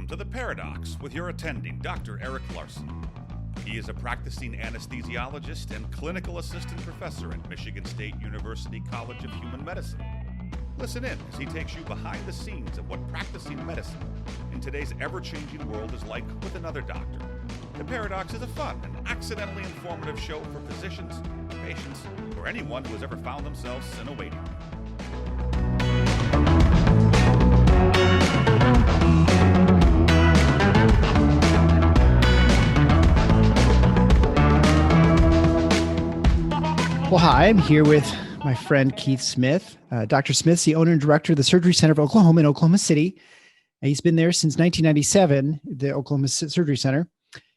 Welcome to The Paradox with your attending, Dr. Eric Larson. He is a practicing anesthesiologist and clinical assistant professor at Michigan State University College of Human Medicine. Listen in as he takes you behind the scenes of what practicing medicine in today's ever-changing world is like with another doctor. The Paradox is a fun and accidentally informative show for physicians, patients, or anyone who has ever found themselves in a waiting room. Well, hi, I'm here with my friend Keith Smith. Dr. Smith's the owner and director of the Surgery Center of Oklahoma in Oklahoma City. He's been there since 1997, the Oklahoma Surgery Center.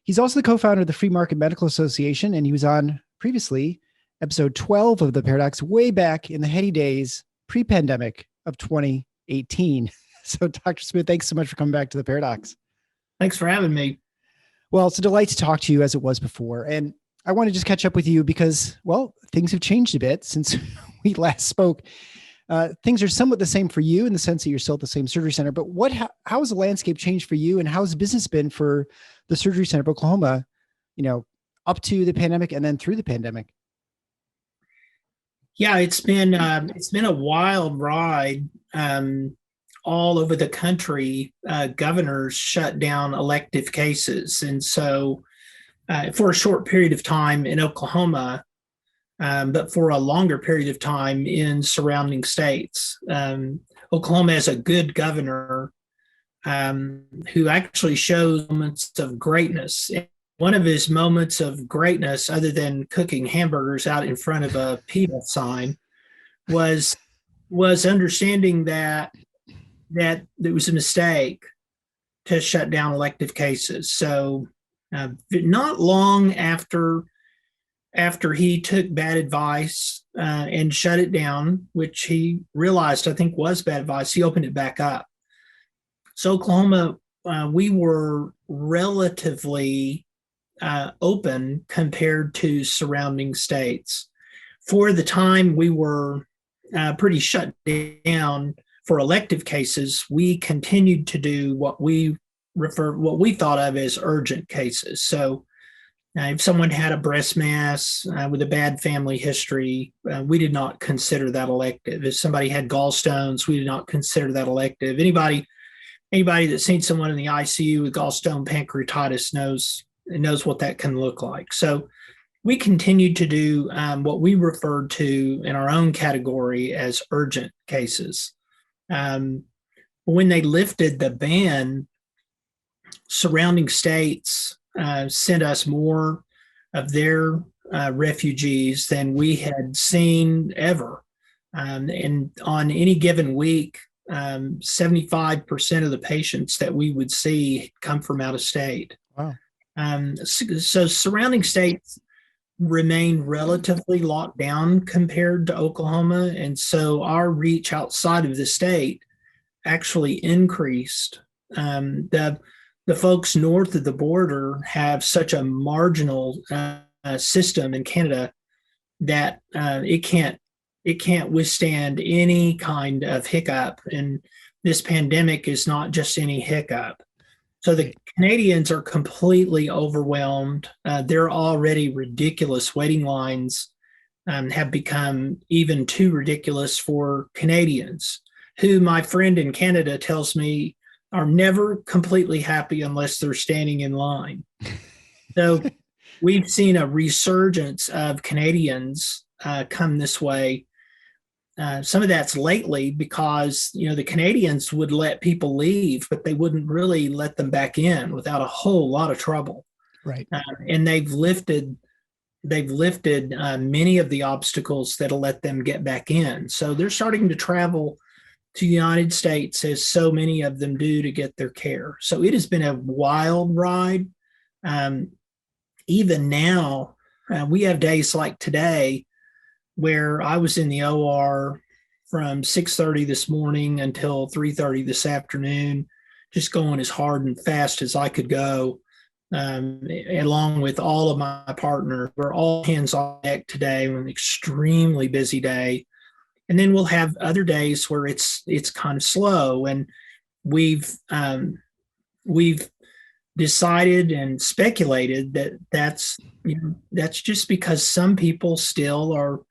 He's also the co-founder of the Free Market Medical Association, and he was on previously episode 12 of The Paradox way back in the heady days pre-pandemic of 2018. So, Dr. Smith, thanks so much for coming back to The Paradox. Thanks for having me. Well, it's a delight to talk to you as it was before. And I want to just catch up with you because, well, things have changed a bit since we last spoke. Things are somewhat the same for you in the sense that you're still at the same surgery center, but how has the landscape changed for you, and how has business been for the Surgery Center of Oklahoma, up to the pandemic and then through the pandemic? Yeah, it's been a wild ride. All over the country, governors shut down elective cases. And so for a short period of time in Oklahoma, but for a longer period of time in surrounding states. Oklahoma has a good governor who actually shows moments of greatness. One of his moments of greatness, other than cooking hamburgers out in front of a PBM sign, was understanding that it was a mistake to shut down elective cases. So not long after he took bad advice and shut it down, which he realized I think was bad advice, he opened it back up. So Oklahoma, we were relatively open compared to surrounding states. For the time we were pretty shut down for elective cases, we continued to do what we thought of as urgent cases. So if someone had a breast mass with a bad family history, we did not consider that elective. If somebody had gallstones, we did not consider that elective. Anybody that's seen someone in the ICU with gallstone pancreatitis knows what that can look like. So we continued to do what we referred to in our own category as urgent cases. When they lifted the ban, surrounding states sent us more of their refugees than we had seen ever. And on any given week, 75% of the patients that we would see come from out of state. Wow. So surrounding states remain relatively locked down compared to Oklahoma. And so our reach outside of the state actually increased. The folks north of the border have such a marginal system in Canada that it can't withstand any kind of hiccup. And this pandemic is not just any hiccup. So the Canadians are completely overwhelmed. They're already ridiculous waiting lines have become even too ridiculous for Canadians, who my friend in Canada tells me are never completely happy unless they're standing in line. So we've seen a resurgence of Canadians come this way. Some of that's lately because, the Canadians would let people leave, but they wouldn't really let them back in without a whole lot of trouble. Right. And they've lifted many of the obstacles that'll let them get back in. So they're starting to travel to the United States, as so many of them do, to get their care. So it has been a wild ride. Even now, we have days like today where I was in the OR from 6:30 this morning until 3:30 this afternoon, just going as hard and fast as I could go, along with all of my partners. We're all hands on deck today. We're an extremely busy day. And then we'll have other days where it's kind of slow. And we've we've decided and speculated that that's just because some people still are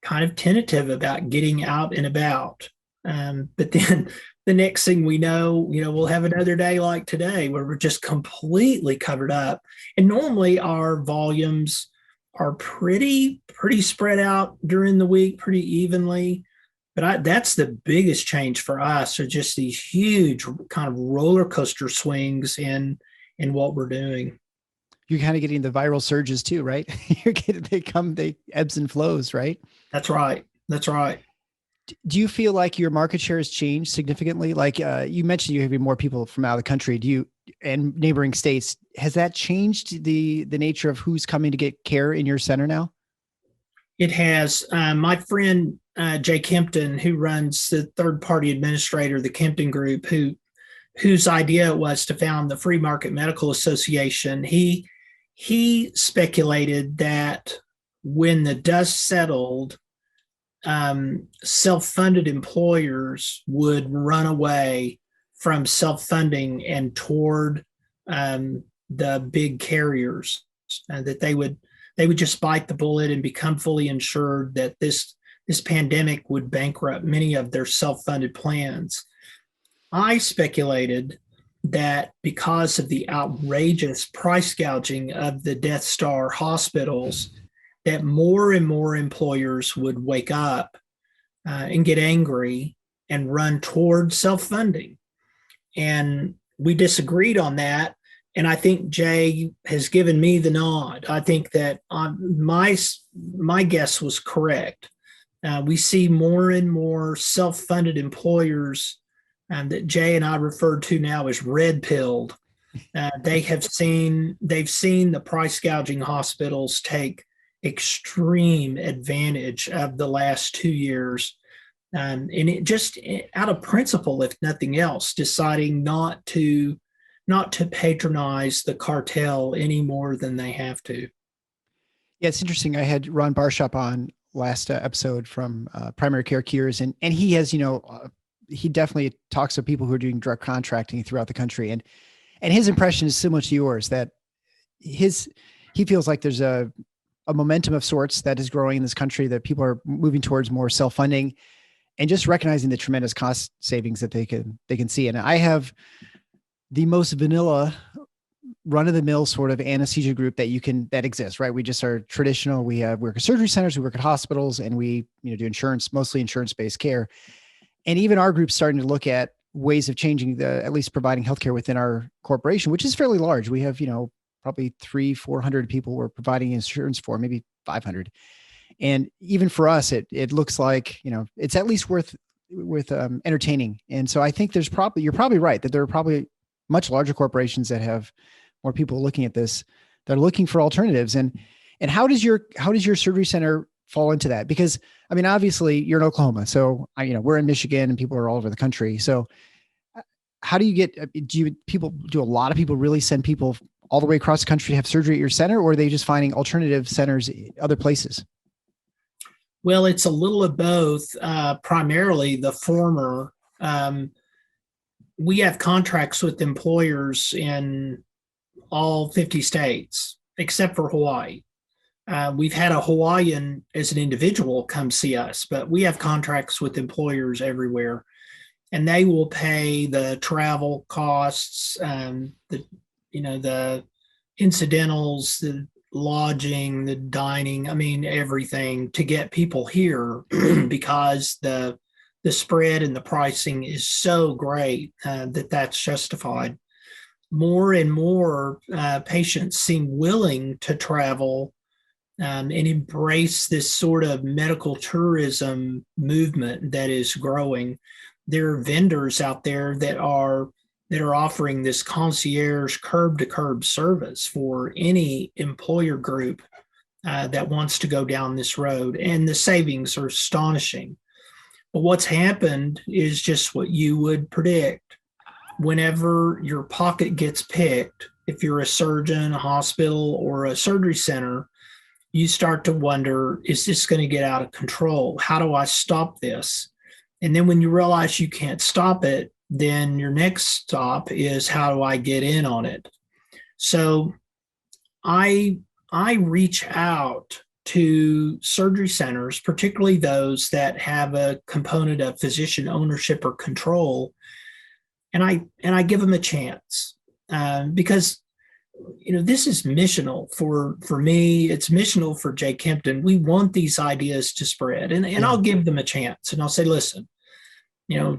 kind of tentative about getting out and about. But then the next thing we know, we'll have another day like today where we're just completely covered up. And normally our volumes are pretty spread out during the week, pretty evenly. But that's the biggest change for us, are just these huge kind of roller coaster swings in what we're doing. You're kind of getting the viral surges too, right? They ebbs and flows, right? That's right. That's right. Do you feel like your market share has changed significantly? Like you mentioned, you have more people from out of the country. And neighboring states, has that changed the nature of who's coming to get care in your center now? It has. My friend Jay Kempton, who runs the third-party administrator, the Kempton Group, whose idea it was to found the Free Market Medical Association, he speculated that when the dust settled, self-funded employers would run away from self-funding and toward the big carriers, that they would just bite the bullet and become fully insured, that this pandemic would bankrupt many of their self-funded plans. I speculated that because of the outrageous price gouging of the Death Star hospitals, that more and more employers would wake up and get angry and run toward self-funding. And we disagreed on that. And I think Jay has given me the nod. I think that my guess was correct. We see more and more self-funded employers that Jay and I refer to now as red-pilled. They've seen the price gouging hospitals take extreme advantage of the last 2 years, and it just out of principle, if nothing else, deciding not to patronize the cartel any more than they have to. Yeah, it's interesting. I had Ron Barshop on last episode from Primary Care Cures, and he has, he definitely talks to people who are doing direct contracting throughout the country, and his impression is similar to yours, that he feels like there's a momentum of sorts that is growing in this country, that people are moving towards more self-funding and just recognizing the tremendous cost savings that they can see. And I have the most vanilla run-of-the-mill sort of anesthesia group that exists, right? We just are traditional. We work at surgery centers, we work at hospitals, and we do mostly insurance-based care. And even our group's starting to look at ways of changing at least providing healthcare within our corporation, which is fairly large. We have, probably 300-400 people we're providing insurance for, maybe 500. And even for us, it looks like, it's at least worth entertaining. And so I think you're probably right that there are probably much larger corporations that have more people looking at this, that are looking for alternatives. And how does your surgery center fall into that? Because I mean, obviously you're in Oklahoma, so we're in Michigan and people are all over the country. So how do you get, do a lot of people really send people all the way across the country to have surgery at your center, or are they just finding alternative centers other places? Well, it's a little of both, primarily the former. We have contracts with employers in all 50 states, except for Hawaii. We've had a Hawaiian as an individual come see us, but we have contracts with employers everywhere, and they will pay the travel costs, the incidentals, the lodging, the dining, everything to get people here because the spread and the pricing is so great that's justified. More and more patients seem willing to travel and embrace this sort of medical tourism movement that is growing. There are vendors out there that are offering this concierge curb-to-curb service for any employer group that wants to go down this road, and the savings are astonishing. But what's happened is just what you would predict. Whenever your pocket gets picked, if you're a surgeon, a hospital, or a surgery center, you start to wonder, is this going to get out of control? How do I stop this? And then when you realize you can't stop it, then your next stop is, how do I get in on it? So I reach out to surgery centers, particularly those that have a component of physician ownership or control, and I give them a chance, because this is missional for me. It's missional for Jay Kempton. We want these ideas to spread, and I'll give them a chance, and I'll say, listen,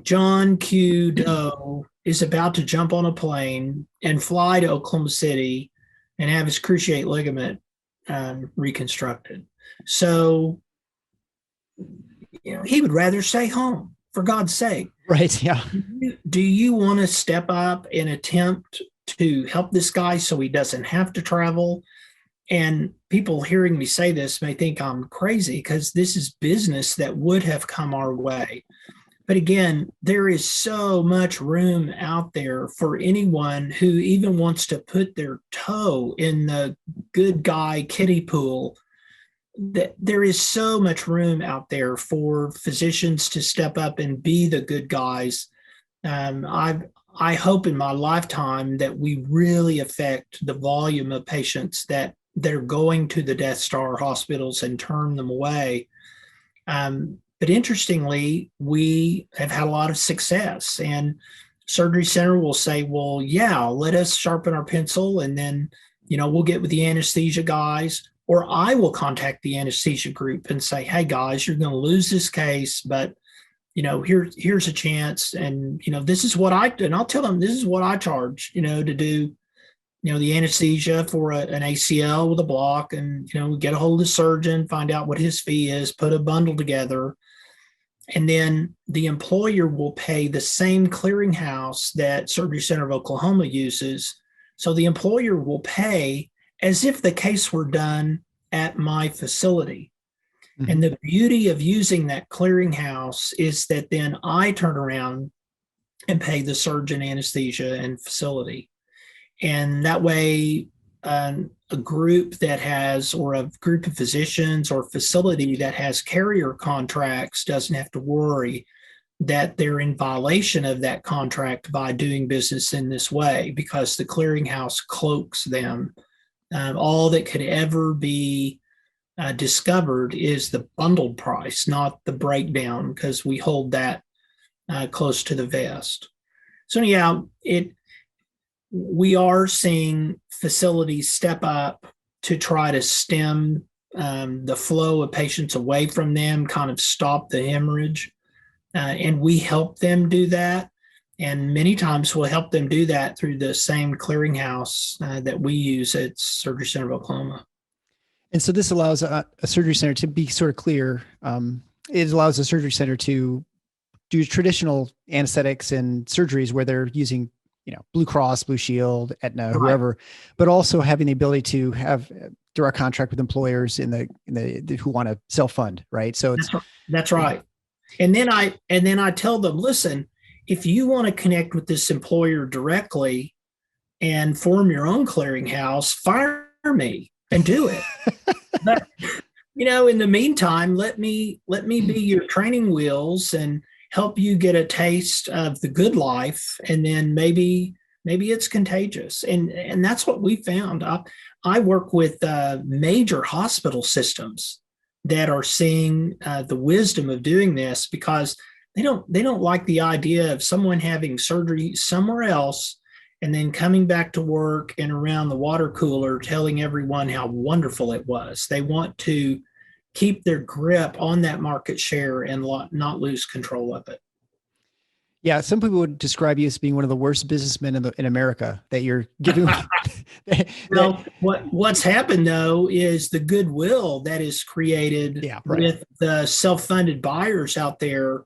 John Q. Doe is about to jump on a plane and fly to Oklahoma City and have his cruciate ligament reconstructed. So, he would rather stay home, for God's sake. Right. Yeah. Do you want to step up and attempt to help this guy so he doesn't have to travel? And people hearing me say this may think I'm crazy, because this is business that would have come our way. But again, there is so much room out there for anyone who even wants to put their toe in the good guy kiddie pool. That there is so much room out there for physicians to step up and be the good guys. I hope in my lifetime that we really affect the volume of patients that they're going to the Death Star hospitals and turn them away. But interestingly, we have had a lot of success, and Surgery Center will say, well, yeah, let us sharpen our pencil, and then, we'll get with the anesthesia guys, or I will contact the anesthesia group and say, hey guys, you're going to lose this case, but here's a chance. And, this is what and I'll tell them, this is what I charge, to do, the anesthesia for an ACL with a block, and, get a hold of the surgeon, find out what his fee is, put a bundle together. And then the employer will pay the same clearinghouse that Surgery Center of Oklahoma uses. So the employer will pay as if the case were done at my facility. Mm-hmm. And the beauty of using that clearinghouse is that then I turn around and pay the surgeon, anesthesia, and facility. And that way, a group that has, or a group of physicians or facility that has carrier contracts doesn't have to worry that they're in violation of that contract by doing business in this way, because the clearinghouse cloaks them. All that could ever be discovered is the bundled price, not the breakdown, because we hold that close to the vest. So yeah, we are seeing facilities step up to try to stem the flow of patients away from them, kind of stop the hemorrhage. And we help them do that. And many times we'll help them do that through the same clearinghouse that we use at Surgery Center of Oklahoma. And so this allows a surgery center to be sort of clear. It allows a surgery center to do traditional anesthetics and surgeries where they're using Blue Cross, Blue Shield, Aetna, whoever, but also having the ability to have direct contract with employers in the who want to self-fund, right? So that's right. And then I tell them, listen, if you want to connect with this employer directly and form your own clearinghouse, fire me and do it. But in the meantime, let me be your training wheels and help you get a taste of the good life, and then maybe it's contagious. And that's what we found. I work with major hospital systems that are seeing the wisdom of doing this, because they don't like the idea of someone having surgery somewhere else and then coming back to work and around the water cooler telling everyone how wonderful it was. They want to keep their grip on that market share and not lose control of it. Yeah, some people would describe you as being one of the worst businessmen in America, that you're giving. Well, what's happened though is the goodwill that is created with the self-funded buyers out there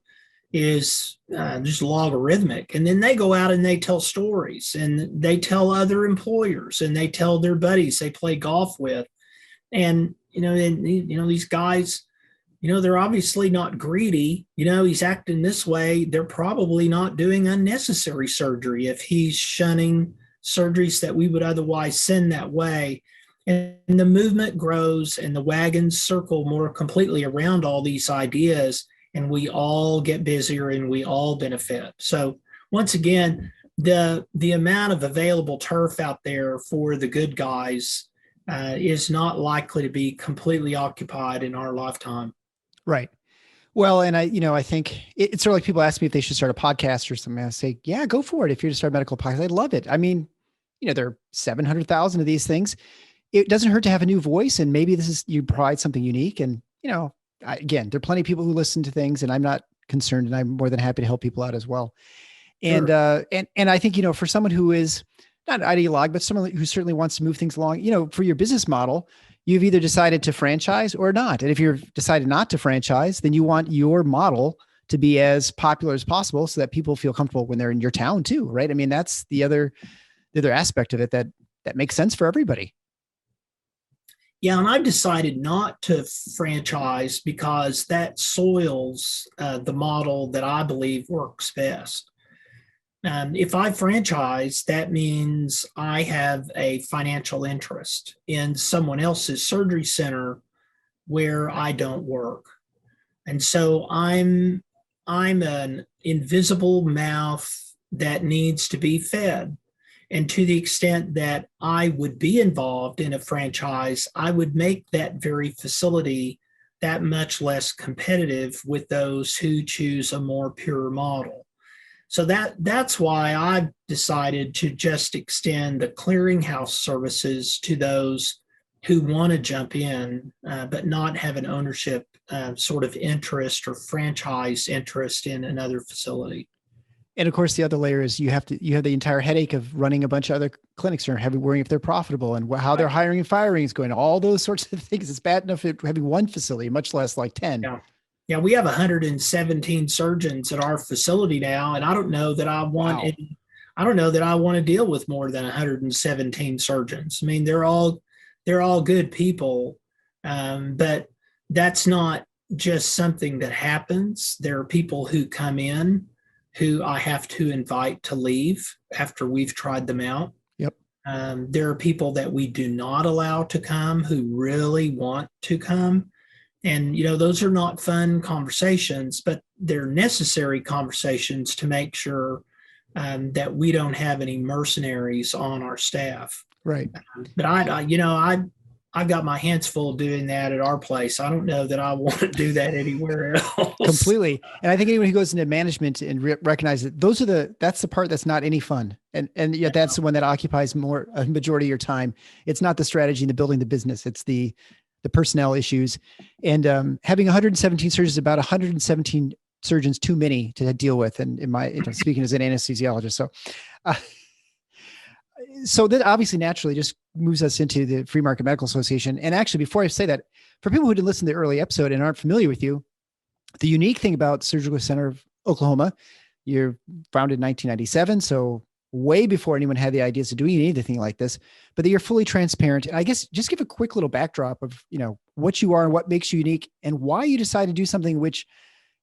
is just logarithmic. And then they go out and they tell stories, and they tell other employers, and they tell their buddies they play golf with, and these guys, they're obviously not greedy. He's acting this way. They're probably not doing unnecessary surgery if he's shunning surgeries that we would otherwise send that way. And the movement grows and the wagons circle more completely around all these ideas, and we all get busier and we all benefit. So once again, the amount of available turf out there for the good guys is not likely to be completely occupied in our lifetime. Right. Well, and I think it's sort of like people ask me if they should start a podcast or something. I say, yeah, go for it. If you're to start a medical podcast, I love it. I mean, there are 700,000 of these things. It doesn't hurt to have a new voice, and maybe you provide something unique. And, again, there are plenty of people who listen to things, and I'm not concerned, and I'm more than happy to help people out as well. And, Sure. And I think, for someone who is not an ideologue, but someone who certainly wants to move things along, for your business model, you've either decided to franchise or not. And if you've decided not to franchise, then you want your model to be as popular as possible so that people feel comfortable when they're in your town too. Right. I mean, that's the other aspect of it that makes sense for everybody. Yeah. And I've decided not to franchise because that soils the model that I believe works best. If I franchise, that means I have a financial interest in someone else's surgery center where I don't work. And so I'm an invisible mouth that needs to be fed. And to the extent that I would be involved in a franchise, I would make that very facility that much less competitive with those who choose a more pure model. So that's why I've decided to just extend the clearinghouse services to those who want to jump in, but not have an ownership sort of interest or franchise interest in another facility. And of course, the other layer is you have the entire headache of running a bunch of other clinics and worrying if they're profitable and how their hiring and firing is going, all those sorts of things. It's bad enough having one facility, much less like 10. Yeah. Yeah, we have 117 surgeons at our facility now, and I don't know that I want Wow. I don't know that I want to deal with more than 117 surgeons. I mean, they're all good people, but that's not just something that happens. There are people who come in who I have to invite to leave after we've tried them out. Yep. There are people that we do not allow to come who really want to come. And, those are not fun conversations, but they're necessary conversations to make sure that we don't have any mercenaries on our staff. Right. But I've got my hands full doing that at our place. I don't know that I want to do that anywhere else. Completely. And I think anyone who goes into management and recognizes that that's the part that's not any fun. And yet that's the one that occupies a majority of your time. It's not the strategy and the building the business. It's the personnel issues, and having 117 surgeons is about 117 surgeons too many to deal with. And in my, speaking as an anesthesiologist. So that obviously naturally just moves us into the Free Market Medical Association. And actually, before I say that, for people who didn't listen to the early episode and aren't familiar with you, the unique thing about Surgical Center of Oklahoma, you're founded in 1997. So way before anyone had the ideas of doing anything like this, but that you're fully transparent. And I guess just give a quick little backdrop of, what you are and what makes you unique and why you decided to do something which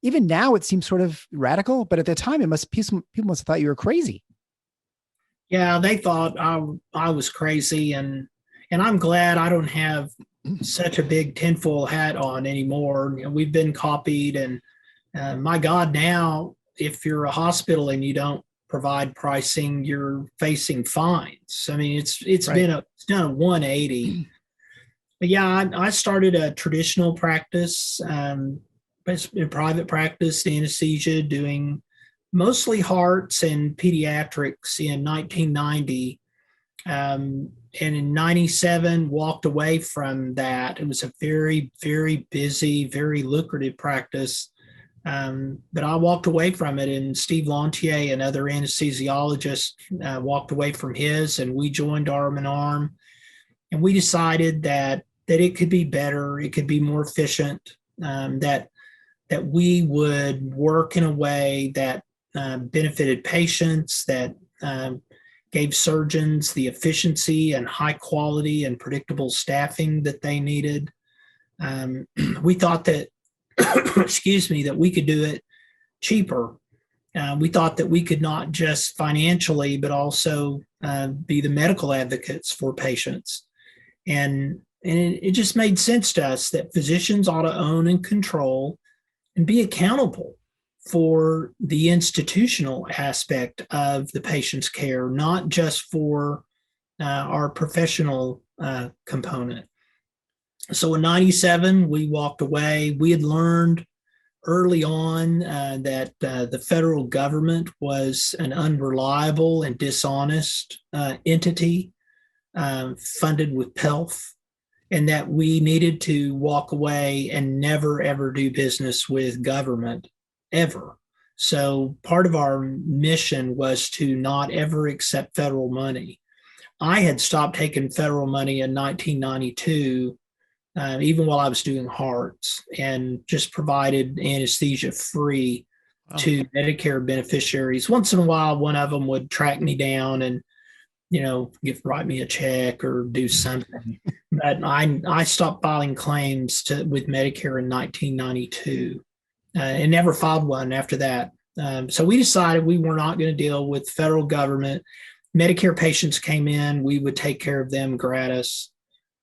even now it seems sort of radical, but at the time people must have thought you were crazy. Yeah, they thought I was crazy, and I'm glad I don't have such a big tinfoil hat on anymore. We've been copied, and my God, now if you're a hospital and you don't provide pricing, you're facing fines. I mean, it's right. It's done a 180. But yeah, I started a traditional practice, in private practice, anesthesia, doing mostly hearts and pediatrics in 1990. And in 97, walked away from that. It was a very, very busy, very lucrative practice. But I walked away from it, and Steve Lantier, another anesthesiologist, walked away from his, and we joined arm in arm. And we decided that it could be better, it could be more efficient, that we would work in a way that benefited patients, that gave surgeons the efficiency and high quality and predictable staffing that they needed. We thought that, that we could do it cheaper. We thought that we could not just financially, but also be the medical advocates for patients. And it just made sense to us that physicians ought to own and control and be accountable for the institutional aspect of the patient's care, not just for our professional component. So in 97, we walked away. We had learned early on that the federal government was an unreliable and dishonest entity funded with pelf, and that we needed to walk away and never, ever do business with government, ever. So part of our mission was to not ever accept federal money. I had stopped taking federal money in 1992, even while I was doing hearts, and just provided anesthesia free to Medicare beneficiaries. Once in a while, one of them would track me down and, write me a check or do something. But I stopped filing claims with Medicare in 1992 and never filed one after that. So we decided we were not going to deal with federal government. Medicare patients came in, we would take care of them gratis.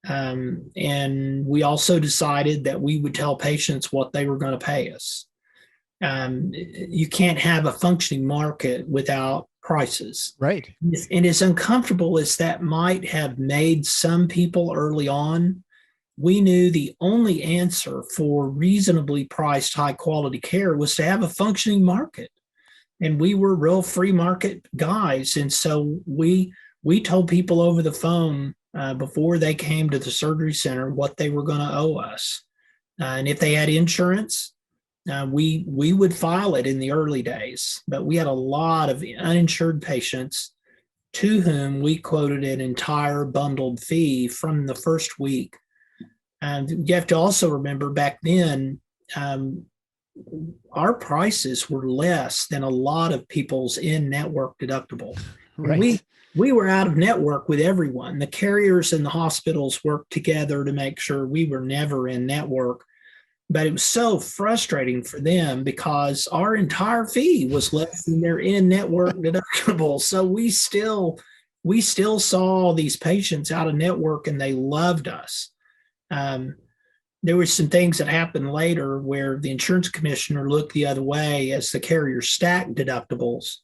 And we also decided that we would tell patients what they were going to pay us. You can't have a functioning market without prices. Right. And as uncomfortable as that might have made some people early on, we knew the only answer for reasonably priced, high quality care was to have a functioning market. And we were real free market guys. And so we told people over the phone before they came to the surgery center what they were going to owe us. And if they had insurance, we would file it in the early days. But we had a lot of uninsured patients to whom we quoted an entire bundled fee from the first week. And you have to also remember back then, our prices were less than a lot of people's in-network deductible. Right. We were out of network with everyone. The carriers and the hospitals worked together to make sure we were never in network. But it was so frustrating for them because our entire fee was less than their in-network deductible. So we still saw these patients out of network, and they loved us. There were some things that happened later where the insurance commissioner looked the other way as the carrier stacked deductibles.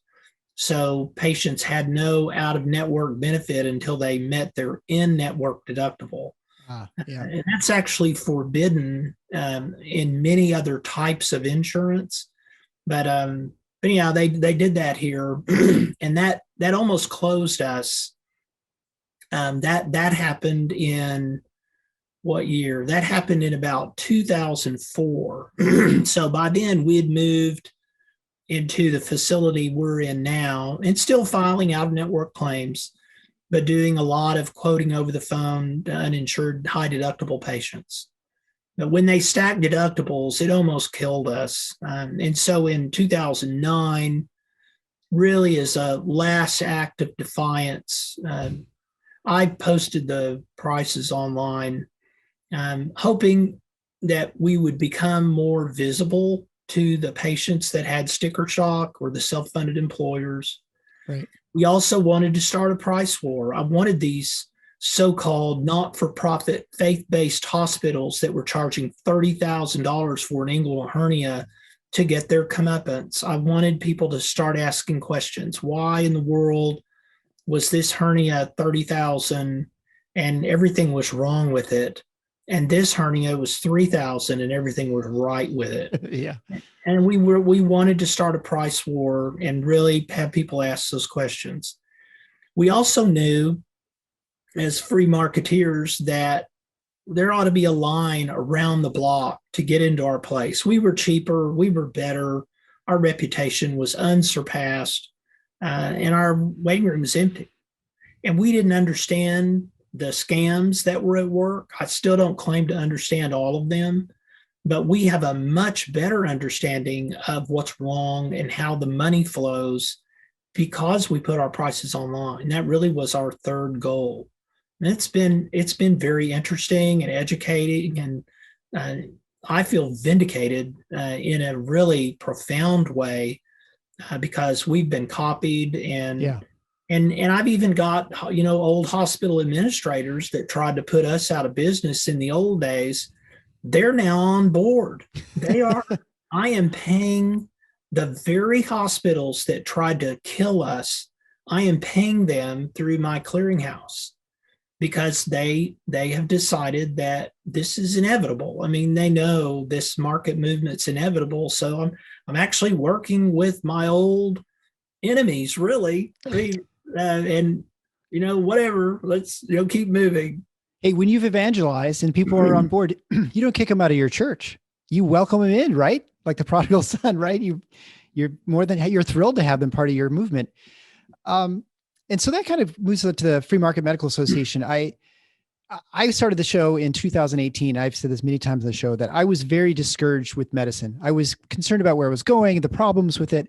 So patients had no out-of-network benefit until they met their in-network deductible. And that's actually forbidden in many other types of insurance. But anyhow, they did that here, and that almost closed us. That happened in what year? That happened in about 2004. So by then we had moved into the facility we're in now and still filing out-of-network claims, but doing a lot of quoting over the phone to uninsured high deductible patients. But when they stacked deductibles, it almost killed us. And so in 2009, really as a last act of defiance, I posted the prices online, hoping that we would become more visible to the patients that had sticker shock or the self-funded employers. Right. We also wanted to start a price war. I wanted these so-called not-for-profit faith-based hospitals that were charging $30,000 for an inguinal hernia to get their comeuppance. I wanted people to start asking questions. Why in the world was this hernia $30,000 and everything was wrong with it? And this hernia was $3,000 and everything was right with it. Yeah. And we wanted to start a price war and really have people ask those questions. We also knew as free marketeers that there ought to be a line around the block to get into our place. We were cheaper, we were better, our reputation was unsurpassed, and our waiting room was empty. And we didn't understand the scams that were at work. I still don't claim to understand all of them, but we have a much better understanding of what's wrong and how the money flows because we put our prices online. That really was our third goal. And it's been very interesting and educating, and I feel vindicated in a really profound way because we've been copied and I've even got, old hospital administrators that tried to put us out of business in the old days. They're now on board. They are. I am paying the very hospitals that tried to kill us, I am paying them through my clearinghouse because they have decided that this is inevitable. I mean, they know this market movement's inevitable. So I'm actually working with my old enemies, really. I mean, and whatever. Let's keep moving. Hey, when you've evangelized and people are on board, you don't kick them out of your church. You welcome them in, right? Like the prodigal son, right? You're thrilled to have them part of your movement. And so that kind of moves to the Free Market Medical Association. I started the show in 2018. I've said this many times on the show that I was very discouraged with medicine. I was concerned about where it was going, the problems with it.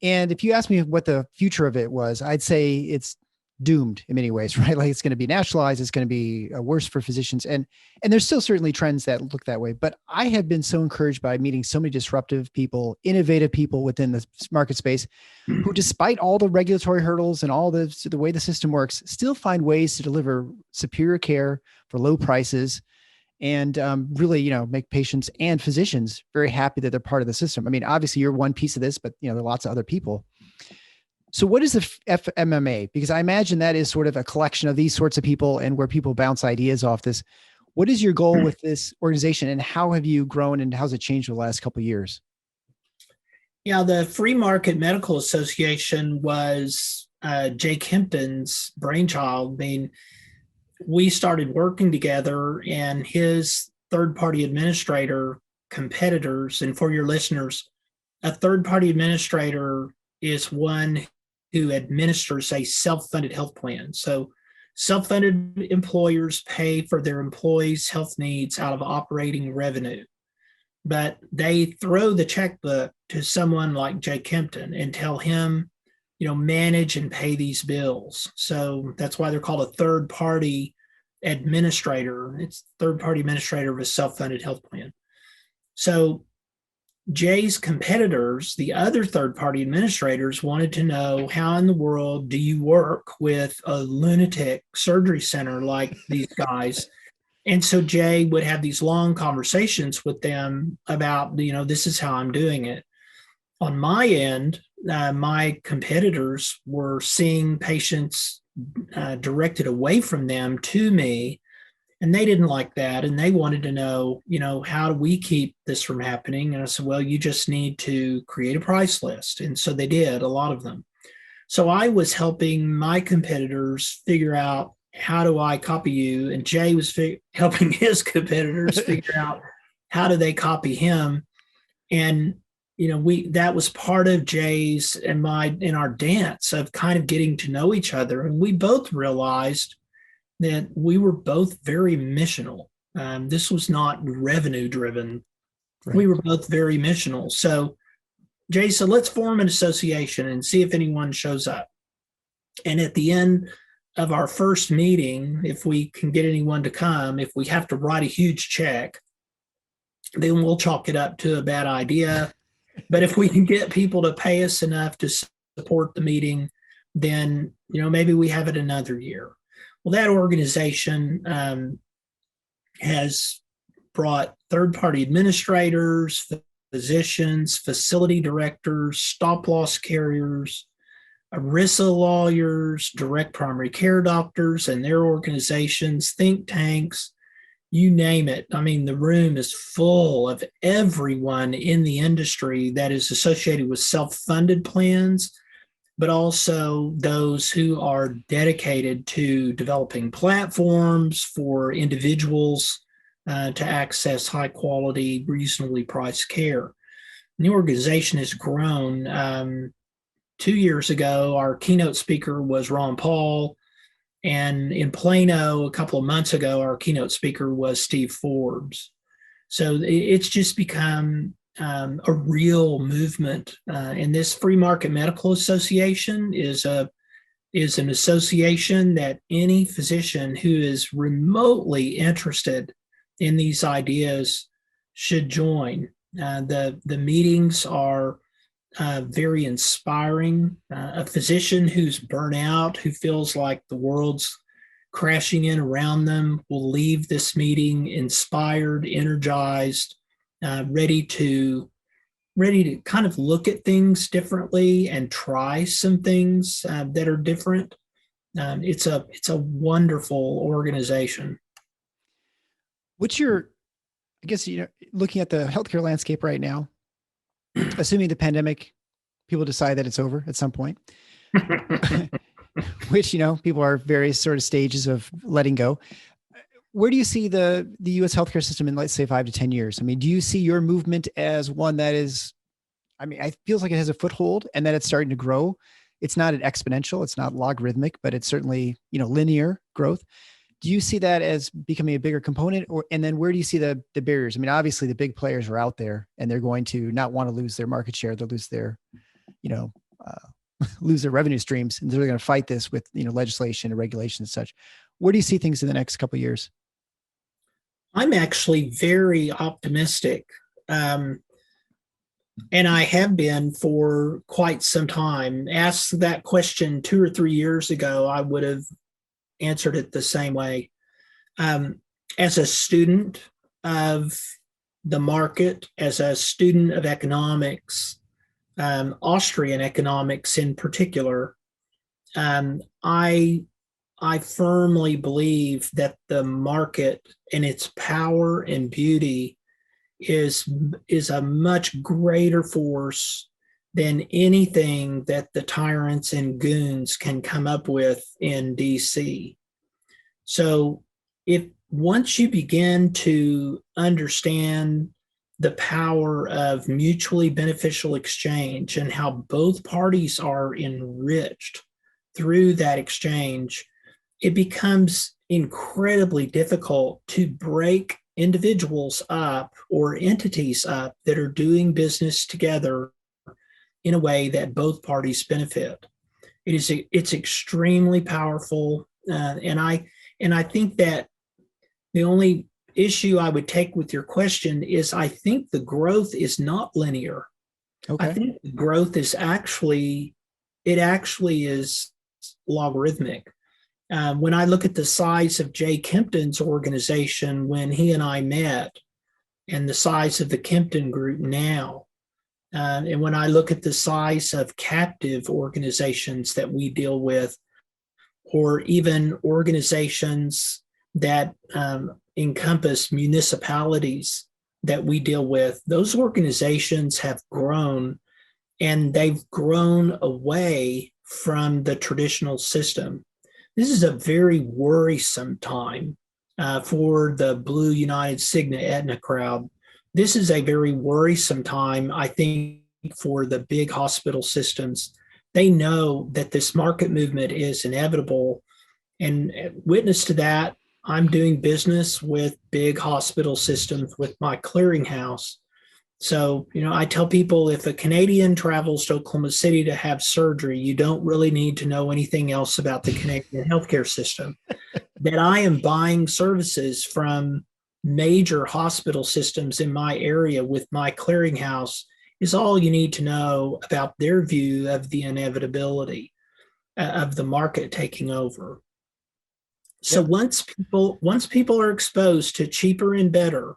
And if you ask me what the future of it was, I'd say it's doomed in many ways, right? Like it's going to be nationalized. It's going to be worse for physicians. And there's still certainly trends that look that way. But I have been so encouraged by meeting so many disruptive people, innovative people within the market space who, despite all the regulatory hurdles and all the way the system works, still find ways to deliver superior care for low prices and really, make patients and physicians very happy that they're part of the system. I mean, obviously you're one piece of this, but there are lots of other people. So what is the FMMA? Because I imagine that is sort of a collection of these sorts of people and where people bounce ideas off this. What is your goal with this organization and how have you grown and how's it changed over the last couple of years? Yeah, the Free Market Medical Association was Jake Hempton's brainchild. I mean, we started working together and his third-party administrator competitors, and for your listeners, a third-party administrator is one who administers a self-funded health plan. So self-funded employers pay for their employees' health needs out of operating revenue, but they throw the checkbook to someone like Jake Kempton and tell him, manage and pay these bills. So that's why they're called a third-party administrator. It's third-party administrator of a self-funded health plan. So Jay's competitors, the other third-party administrators, wanted to know, how in the world do you work with a lunatic surgery center like these guys? And so Jay would have these long conversations with them about, this is how I'm doing it. On my end, my competitors were seeing patients directed away from them to me, and they didn't like that. And they wanted to know, how do we keep this from happening? And I said, well, you just need to create a price list. And so they did, a lot of them. So I was helping my competitors figure out, how do I copy you? And Jay was helping his competitors figure out, how do they copy him? And, that was part of Jay's and in our dance of kind of getting to know each other. And we both realized that we were both very missional. This was not revenue driven. Right. We were both very missional. So Jay said, let's form an association and see if anyone shows up. And at the end of our first meeting, if we can get anyone to come, if we have to write a huge check, then we'll chalk it up to a bad idea. But if we can get people to pay us enough to support the meeting, then, maybe we have it another year. Well, that organization has brought third-party administrators, physicians, facility directors, stop-loss carriers, ERISA lawyers, direct primary care doctors and their organizations, think tanks, you name it. I mean, the room is full of everyone in the industry that is associated with self-funded plans, but also those who are dedicated to developing platforms for individuals to access high quality, reasonably priced care. And the organization has grown. 2 years ago, our keynote speaker was Ron Paul. And in Plano, a couple of months ago, our keynote speaker was Steve Forbes. So it's just become a real movement. And this Free Market Medical Association is an association that any physician who is remotely interested in these ideas should join. The meetings are very inspiring. A physician who's burnt out, who feels like the world's crashing in around them, will leave this meeting inspired, energized, ready to, ready to kind of look at things differently and try some things that are different. It's a wonderful organization. What's your, I guess, looking at the healthcare landscape right now, assuming the pandemic, people decide that it's over at some point, which, people are various sort of stages of letting go. Where do you see the U.S. healthcare system in, let's say, 5 to 10 years? I mean, do you see your movement as one that is, it feels like it has a foothold and that it's starting to grow. It's not an exponential, it's not logarithmic, but it's certainly, linear growth. Do you see that as becoming a bigger component, and then where do you see the barriers? I mean, obviously the big players are out there and they're going to not want to lose their market share. They'll lose their, lose their revenue streams, and they're going to fight this with, legislation and regulation and such. Where do you see things in the next couple of years? I'm actually very optimistic. And I have been for quite some time. Asked that question 2 or 3 years ago, I would have answered it the same way. As a student of the market, as a student of economics, Austrian economics in particular, I firmly believe that the market and its power and beauty is a much greater force than anything that the tyrants and goons can come up with in DC. So if once you begin to understand the power of mutually beneficial exchange and how both parties are enriched through that exchange, it becomes incredibly difficult to break individuals up or entities up that are doing business together in a way that both parties benefit. It's extremely powerful, and I think that the only issue I would take with your question is I think the growth is not linear. Okay. I think the growth is actually is logarithmic. When I look at the size of Jay Kempton's organization when he and I met, and the size of the Kempton Group now, and when I look at the size of captive organizations that we deal with, or even organizations that encompass municipalities that we deal with, those organizations have grown, and they've grown away from the traditional system. This is a very worrisome time for the Blue United Sigma Aetna crowd. This is a very worrisome time, I think, for the big hospital systems. They know that this market movement is inevitable. And witness to that, I'm doing business with big hospital systems with my clearinghouse. So, I tell people if a Canadian travels to Oklahoma City to have surgery, you don't really need to know anything else about the Canadian healthcare system. That I am buying services from major hospital systems in my area with my clearinghouse is all you need to know about their view of the inevitability of the market taking over. So once people are exposed to cheaper and better,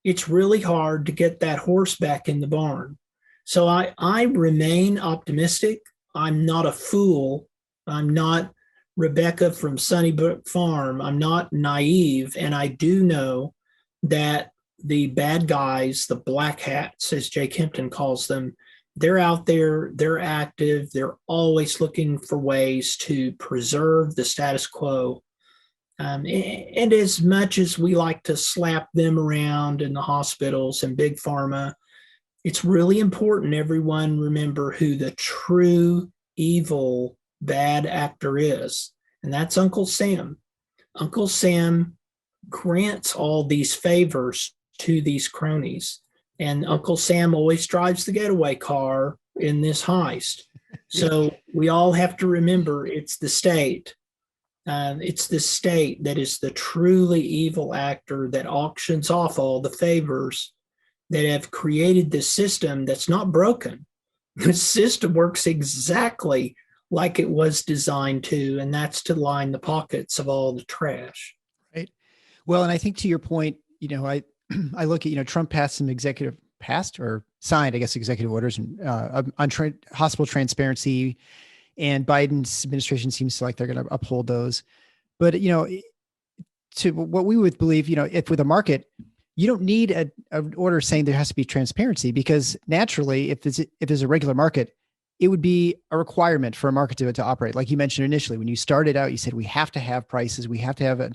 it's really hard to get that horse back in the barn. So I remain optimistic. I'm not a fool. I'm not Rebecca from Sunnybrook Farm. I'm not naive. And I do know that the bad guys, the black hats, as Jay Kempton calls them, they're out there, they're active, they're always looking for ways to preserve the status quo. And as much as we like to slap them around in the hospitals and big pharma, it's really important everyone remember who the true evil bad actor is. And that's Uncle Sam. Uncle Sam grants all these favors to these cronies. And Uncle Sam always drives the getaway car in this heist. So we all have to remember it's the state. It's the state that is the truly evil actor that auctions off all the favors that have created this system that's not broken. The system works exactly like it was designed to, and that's to line the pockets of all the trash. Right. Well, and I think to your point, I look at, Trump passed some signed, I guess, executive orders on hospital transparency, and Biden's administration seems to like they're going to uphold those. But, to what we would believe, if with a market, you don't need an order saying there has to be transparency, because naturally, if there's a regular market, it would be a requirement for a market to operate. Like you mentioned initially, when you started out, you said we have to have prices, we have to have an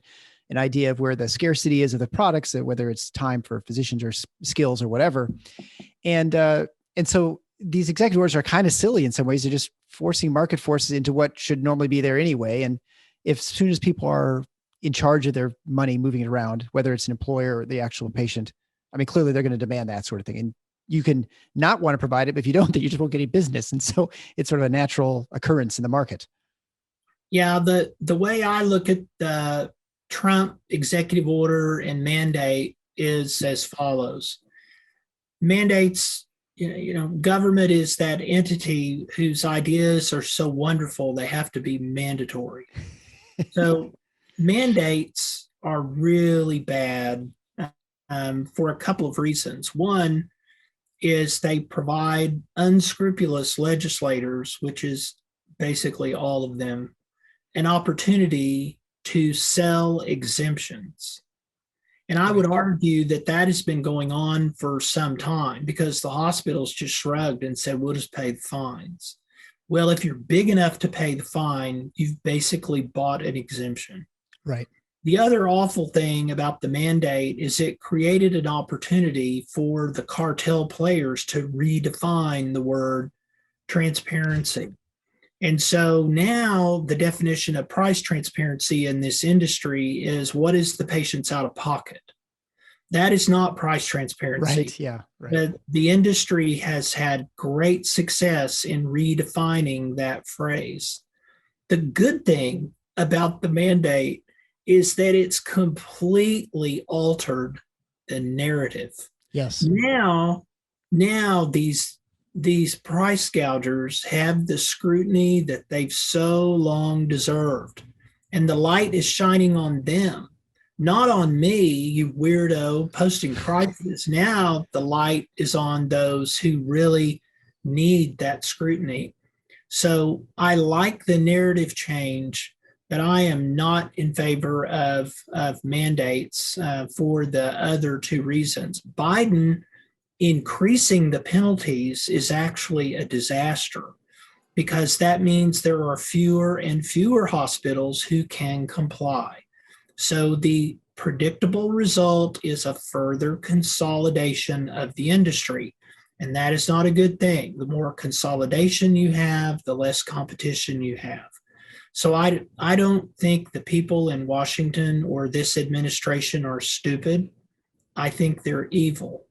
idea of where the scarcity is of the products, whether it's time for physicians or skills or whatever. And so these executive orders are kind of silly in some ways. They're just forcing market forces into what should normally be there anyway. And if as soon as people are in charge of their money, moving it around, whether it's an employer or the actual patient, I mean, clearly they're going to demand that sort of thing. And you can not want to provide it, but if you don't, then you just won't get any business. And so it's sort of a natural occurrence in the market. Yeah, the way I look at the Trump executive order and mandate is as follows. Mandates, government is that entity whose ideas are so wonderful they have to be mandatory. So mandates are really bad for a couple of reasons. One is they provide unscrupulous legislators, which is basically all of them, an opportunity to sell exemptions. And I would argue that has been going on for some time, because the hospitals just shrugged and said, we'll just pay the fines. Well, if you're big enough to pay the fine, you've basically bought an exemption. Right. The other awful thing about the mandate is it created an opportunity for the cartel players to redefine the word transparency. And so now the definition of price transparency in this industry is, what is the patient's out of pocket? That is not price transparency. Right. Yeah. Right. The industry has had great success in redefining that phrase. The good thing about the mandate is that it's completely altered the narrative. Yes. Now these price gougers have the scrutiny that they've so long deserved, and the light is shining on them, not on me, you weirdo posting prices. Now the light is on those who really need that scrutiny. So I like the narrative change, but I am not in favor of mandates for the other two reasons. Biden increasing the penalties is actually a disaster, because that means there are fewer and fewer hospitals who can comply. So the predictable result is a further consolidation of the industry, and that is not a good thing. The more consolidation you have, the less competition you have. So I don't think the people in Washington or this administration are stupid. I think they're evil.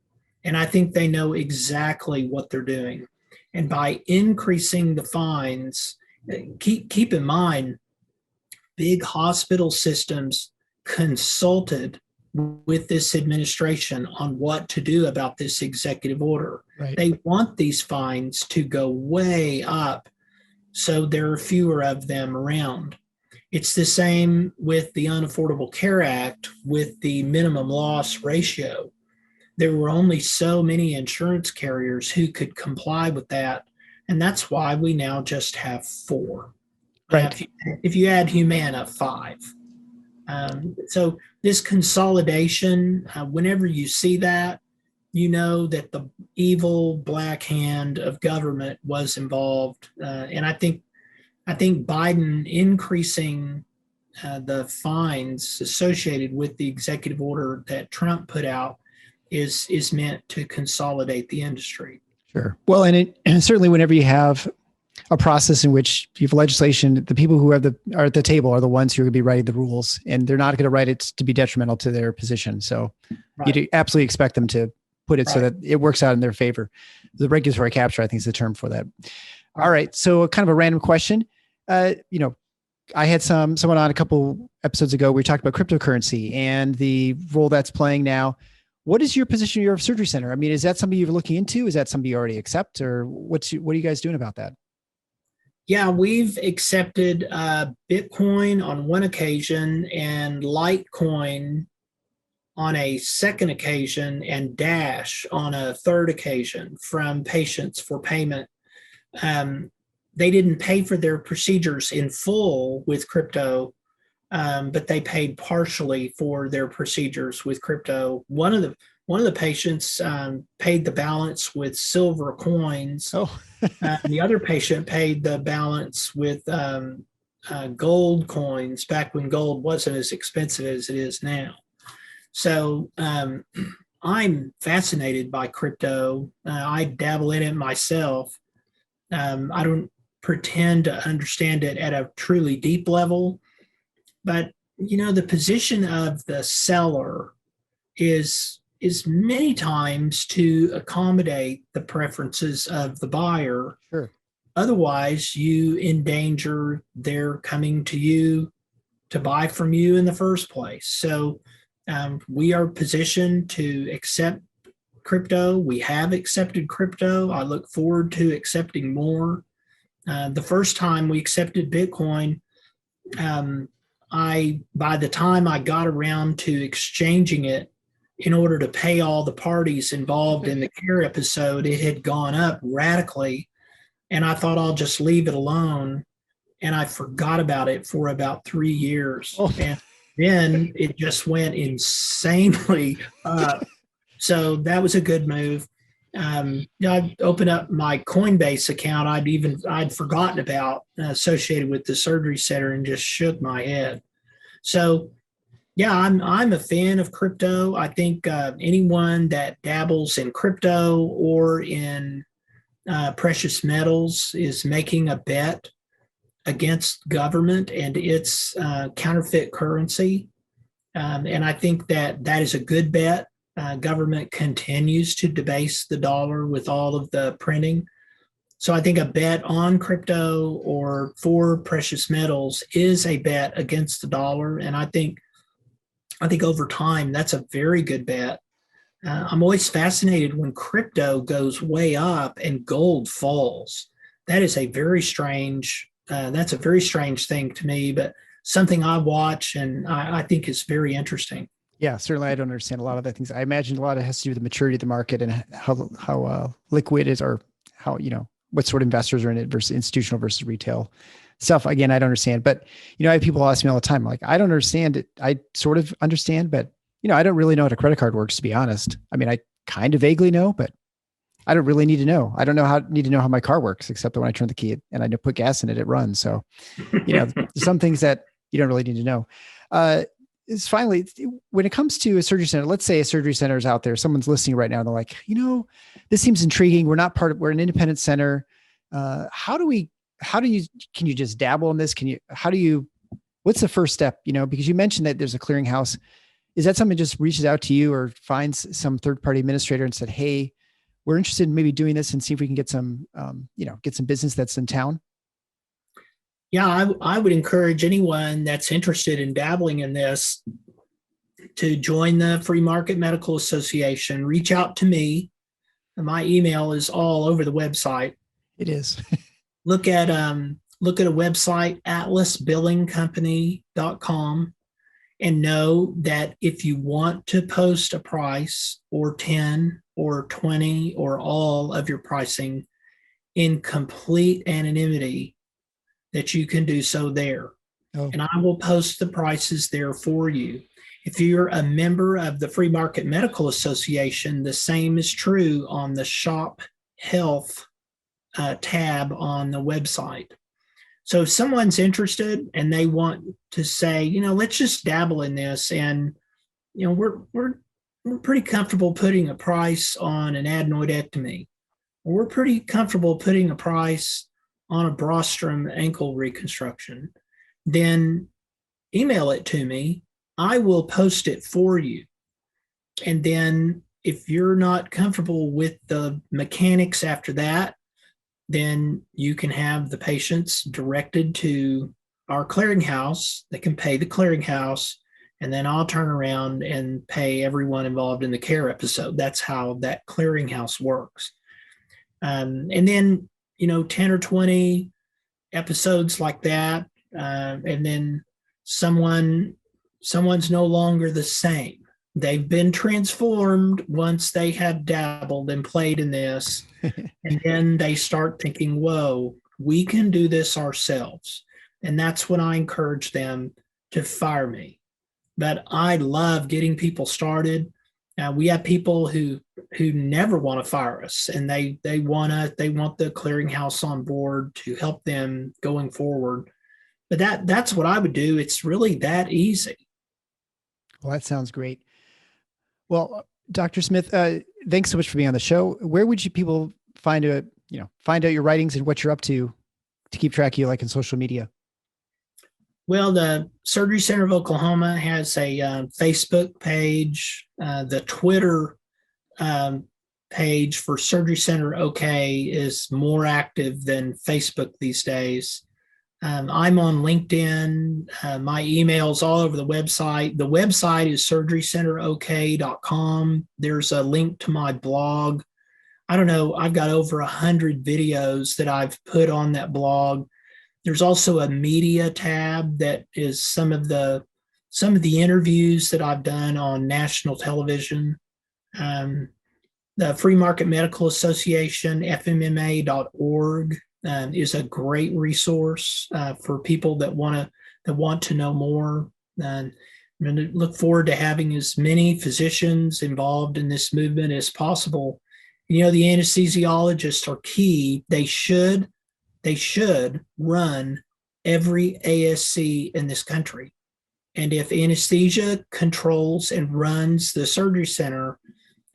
And I think they know exactly what they're doing. And by increasing the fines, keep in mind, big hospital systems consulted with this administration on what to do about this executive order. Right. They want these fines to go way up, so there are fewer of them around. It's the same with the Unaffordable Care Act with the minimum loss ratio. There were only so many insurance carriers who could comply with that, and that's why we now just have 4. Right. If you add Humana, 5. So this consolidation, whenever you see that, you know that the evil black hand of government was involved. And I think Biden increasing the fines associated with the executive order that Trump put out is meant to consolidate the industry. Sure. Well, and certainly whenever you have a process in which you have legislation, the people who are at the table are the ones who are going to be writing the rules, and they're not going to write it to be detrimental to their position. So right. You'd absolutely expect them to put it right so that it works out in their favor. The regulatory capture, I think, is the term for that. Right. All right. So kind of a random question. I had someone on a couple episodes ago. We talked about cryptocurrency and the role that's playing now. What is your position in your surgery center? I mean, is that something you're looking into? Is that something you already accept, or what are you guys doing about that? Yeah, we've accepted Bitcoin on one occasion and Litecoin on a second occasion and Dash on a third occasion from patients for payment. They didn't pay for their procedures in full with crypto, but they paid partially for their procedures with crypto. One of the patients paid the balance with silver coins. Oh, The other patient paid the balance with gold coins back when gold wasn't as expensive as it is now. So I'm fascinated by crypto. I dabble in it myself. I don't pretend to understand it at a truly deep level, but the position of the seller is many times to accommodate the preferences of the buyer. sure. Otherwise, you endanger their coming to you to buy from you in the first place. So we are positioned to accept crypto. We have accepted crypto. I look forward to accepting more. The first time we accepted Bitcoin, by the time I got around to exchanging it in order to pay all the parties involved in the care episode, it had gone up radically. And I thought I'll just leave it alone. And I forgot about it for about 3 years. Oh. And then it just went insanely up. So that was a good move. I opened up my Coinbase account. I'd forgotten about associated with the surgery center and just shook my head. So yeah, I'm a fan of crypto. I think anyone that dabbles in crypto or in precious metals is making a bet against government and its counterfeit currency. And I think that is a good bet. Government continues to debase the dollar with all of the printing. So I think a bet on crypto or for precious metals is a bet against the dollar. And I think over time, that's a very good bet. I'm always fascinated when crypto goes way up and gold falls. That is a very strange thing to me, but something I watch and I think is very interesting. Yeah, certainly. I don't understand a lot of the things. I imagine a lot of it has to do with the maturity of the market and how liquid it is, or how, what sort of investors are in it versus institutional versus retail stuff. Again, I don't understand, but, I have people ask me all the time, like, I don't understand it. I sort of understand, but, I don't really know how a credit card works, to be honest. I mean, I kind of vaguely know, but I don't really need to know. I don't need to know how my car works, except that when I turn the key and I put gas in it, it runs. So, some things that you don't really need to know. Is finally, when it comes to a surgery center, let's say a surgery center is out there, someone's listening right now and they're like, this seems intriguing. We're an independent center. Can you just dabble in this? What's the first step? Because you mentioned that there's a clearinghouse. Is that something that just reaches out to you or finds some third-party administrator and said, hey, we're interested in maybe doing this and see if we can get some business that's in town? Yeah, I would encourage anyone that's interested in dabbling in this to join the Free Market Medical Association. Reach out to me. My email is all over the website. It is. Look at a website, atlasbillingcompany.com, and know that if you want to post a price or 10 or 20 or all of your pricing in complete anonymity, that you can do so there. Oh. And I will post the prices there for you. If you're a member of the Free Market Medical Association, the same is true on the Shop Health tab on the website. So if someone's interested and they want to say, let's just dabble in this, and we're pretty comfortable putting a price on an adenoidectomy. We're pretty comfortable putting a price on a Brostrom ankle reconstruction, then email it to me. I will post it for you. And then if you're not comfortable with the mechanics after that, then you can have the patients directed to our clearinghouse. They can pay the clearinghouse, and then I'll turn around and pay everyone involved in the care episode. That's how that clearinghouse works. And then 10 or 20 episodes like that. And then someone's no longer the same. They've been transformed once they have dabbled and played in this. And then they start thinking, whoa, we can do this ourselves. And that's when I encourage them to fire me. But I love getting people started. We have people who never want to fire us, and they want the clearinghouse on board to help them going forward. But that's what I would do. It's really that easy. Well, that sounds great. Well, Dr. Smith, thanks so much for being on the show. Where would people find out your writings and what you're up to keep track of you, like in social media? Well, the Surgery Center of Oklahoma has a Facebook page. The Twitter page for Surgery Center OK is more active than Facebook these days. I'm on LinkedIn. My email's all over the website. The website is surgerycenterok.com. There's a link to my blog. I don't know, I've got over 100 videos that I've put on that blog. There's also a media tab that is some of the interviews that I've done on national television. The Free Market Medical Association, fmma.org, is a great resource for people that want to know more. And I'm going to look forward to having as many physicians involved in this movement as possible. The anesthesiologists are key. They should run every ASC in this country. And if anesthesia controls and runs the surgery center,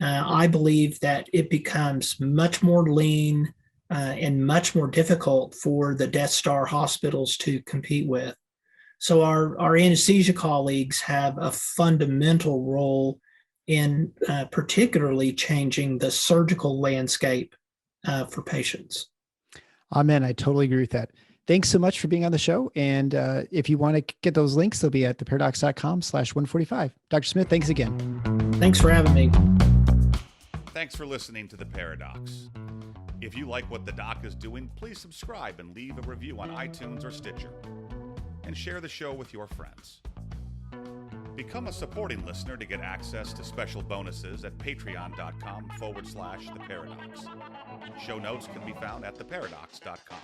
I believe that it becomes much more lean and much more difficult for the Death Star hospitals to compete with. So our anesthesia colleagues have a fundamental role in particularly changing the surgical landscape for patients. Amen. I totally agree with that. Thanks so much for being on the show. And if you want to get those links, they'll be at theparadox.com/145. Dr. Smith, thanks again. Thanks for having me. Thanks for listening to The Paradox. If you like what the doc is doing, please subscribe and leave a review on iTunes or Stitcher. And share the show with your friends. Become a supporting listener to get access to special bonuses at patreon.com/theparadox. Show notes can be found at theparadox.com.